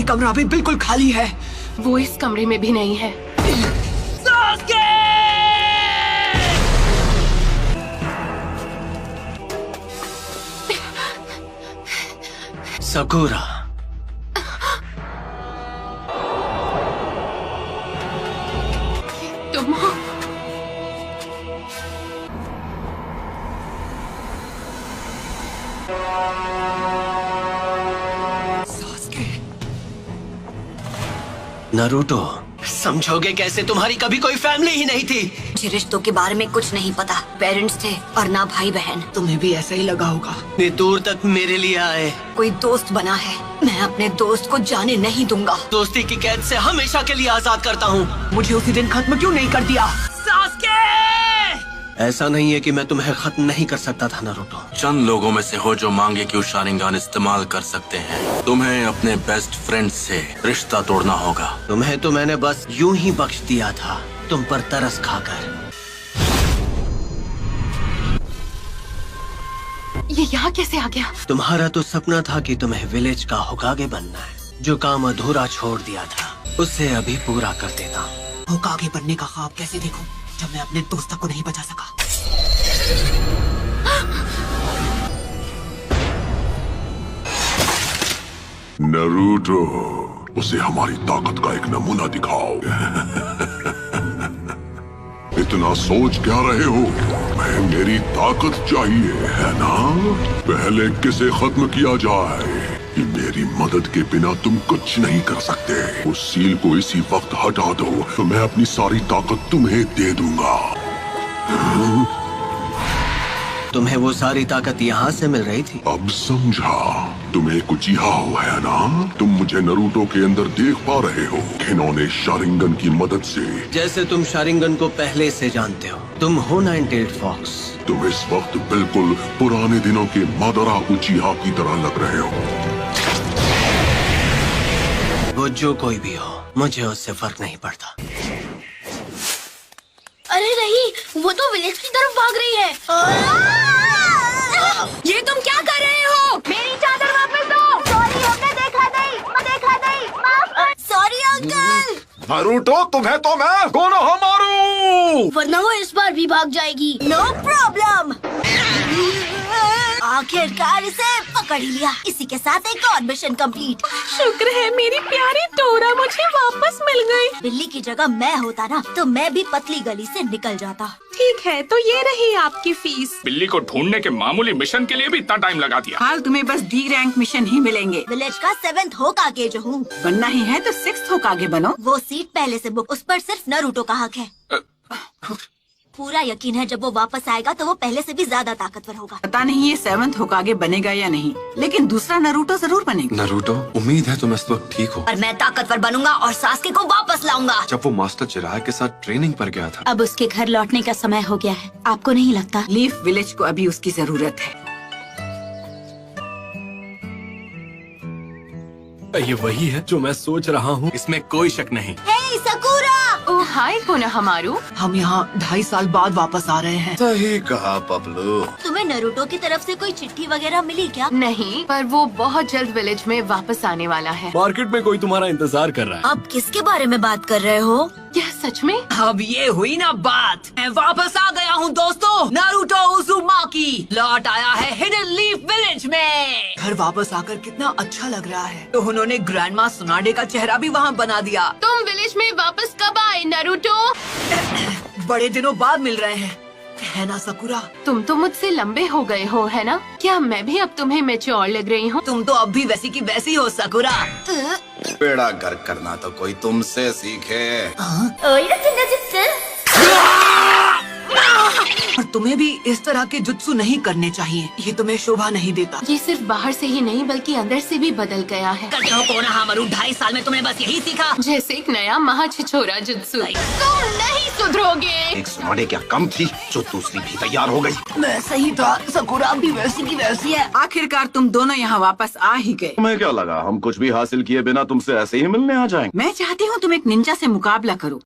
कमरा भी बिल्कुल खाली है। वो इस कमरे में भी नहीं है। सकुरा, तुम हो? नारुतो, समझोगे कैसे? तुम्हारी कभी कोई फैमिली ही नहीं थी। मुझे रिश्तों के बारे में कुछ नहीं पता। पेरेंट्स थे और ना भाई बहन। तुम्हें भी ऐसा ही लगा होगा। इतनी दूर तक मेरे लिए आए। कोई दोस्त बना है, मैं अपने दोस्त को जाने नहीं दूंगा। दोस्ती की कैद से हमेशा के लिए आजाद करता हूँ। मुझे उसी दिन खत्म क्यों नहीं कर दिया? ऐसा नहीं है कि मैं तुम्हें खत्म नहीं कर सकता था नारुतो। चंद लोगों में से हो जो मांगे कि वो शारिंगान इस्तेमाल कर सकते हैं। तुम्हें अपने बेस्ट फ्रेंड से रिश्ता तोड़ना होगा। तुम्हें तो मैंने बस यूं ही बख्श दिया था, तुम पर तरस खाकर। ये यहाँ कैसे आ गया? तुम्हारा तो सपना था कि तुम्हें विलेज का होकागे बनना है। जो काम अधूरा छोड़ दिया था उसे अभी पूरा कर देता हूँ। होकागे बनने का ख्वाब कैसे देखूं जब मैं अपने दोस्त को नहीं बचा सका? नारुतो, उसे हमारी ताकत का एक नमूना दिखाओ। इतना सोच क्या रहे हो? मैं मेरी ताकत चाहिए है ना? पहले किसे खत्म किया जाए कि मेरी मदद के बिना तुम कुछ नहीं कर सकते। उस सील को इसी वक्त हटा दो तो मैं अपनी सारी ताकत तुम्हें दे दूंगा। तुम्हें वो सारी ताकत यहाँ से मिल रही थी? अब समझा। तुम्हें कुछ हो है ना? तुम मुझे नारुतो के अंदर देख पा रहे हो, खिलौने शारिंगन की मदद से। जैसे तुम शारिंगन को पहले से जानते हो। तुम हो नाइन-टेल्ड फॉक्स। तुम इस वक्त बिल्कुल पुराने दिनों के मादरा उचिहा की तरह लग रहे हो। वो जो कोई भी हो, मुझे उससे फर्क नहीं पड़ता। अरे नहीं, वो तो विलेज की तरफ भाग रही है। ये तुम क्या कर रहे हो? मेरी चादर वापस दो। सॉरी, हमने देखा नहीं। Sorry uncle. नारुतो, तुम्हें तो मैं कोनोहा मारू। वरना वो इस बार भी भाग जाएगी। No problem. आखिरकार इसे पकड़ ही लिया। इसी के साथ एक और मिशन कंप्लीट। शुक्र है मेरी प्यारी टोरा मुझे वापस मिल गई। बिल्ली की जगह मैं होता ना तो मैं भी पतली गली से निकल जाता। ठीक है, तो ये रही आपकी फीस। बिल्ली को ढूंढने के मामूली मिशन के लिए भी इतना टाइम लगा दिया। हाल तुम्हें बस डी रैंक मिशन ही मिलेंगे। विलेज का 7th होकागे जो हूँ। बनना ही है तो 6th होकागे बनो। वो सीट पहले से बुक, उस पर सिर्फ नारुतो का हक है। पूरा यकीन है जब वो वापस आएगा तो वो पहले से भी ज्यादा ताकतवर होगा। पता नहीं ये 7th होकागे बनेगा या नहीं, लेकिन दूसरा नारुतो जरूर बनेगा। नारुतो, उम्मीद है तुम इस वक्त ठीक हो। और मैं ताकतवर बनूंगा और सास्के को वापस लाऊंगा। जब वो मास्टर चिराग के साथ ट्रेनिंग पर गया था। अब उसके घर लौटने का समय हो गया है। आपको नहीं लगता? लीफ विलेज को अभी उसकी जरूरत है। ये वही है जो मैं सोच रहा हूँ, इसमें कोई शक नहीं। हे सकुरा! ओह हाय कोनोहामारू। हम यहाँ 2.5 साल बाद वापस आ रहे हैं। सही कहा पपलू। तुम्हें नारुतो की तरफ से कोई चिट्ठी वगैरह मिली क्या? नहीं, पर वो बहुत जल्द विलेज में वापस आने वाला है। मार्केट में कोई तुम्हारा इंतजार कर रहा है। आप किसके बारे में बात कर रहे हो? क्या सच में? अब ये हुई ना बात। मैं वापस आ गया हूँ दोस्तों। नारुतो उज़ुमाकी लौट आया है हिडन लीफ विलेज में। घर वापस आकर कितना अच्छा लग रहा है। तो उन्होंने ग्रैंडमा सुनाडे का चेहरा भी वहाँ बना दिया। तुम विलेज में वापस कब आए नारुतो? बड़े दिनों बाद मिल रहे हैं, है ना सकुरा? तुम तो मुझसे लंबे हो गए हो, है ना? क्या मैं भी अब तुम्हें मैच्योर लग रही हूँ? तुम तो अब भी वैसी की वैसी हो सकुरा। बेड़ा गर्क करना तो कोई तुमसे सीखे। और तुम्हें भी इस तरह के जुत्सु नहीं करने चाहिए। ये तुम्हें शोभा नहीं देता। ये सिर्फ बाहर से ही नहीं बल्कि अंदर से भी बदल गया है। कोनोहामारू, 2.5 साल में तुमने बस यही सीखा। जैसे एक नया महाछिछोरा जुत्सु। तुम नहीं सुधरोगे। एक सुनाडे क्या कम थी जो दूसरी भी तैयार हो गई। मैं सही था, सकुरा भी वैसी की वैसी है। आखिरकार तुम दोनों यहाँ वापस आ ही गए। तुम्हें क्या लगा हम कुछ भी हासिल किए बिना तुमसे ऐसे ही मिलने आ जाएंगे? मैं चाहती हूँ तुम एक निंजा से मुकाबला करो।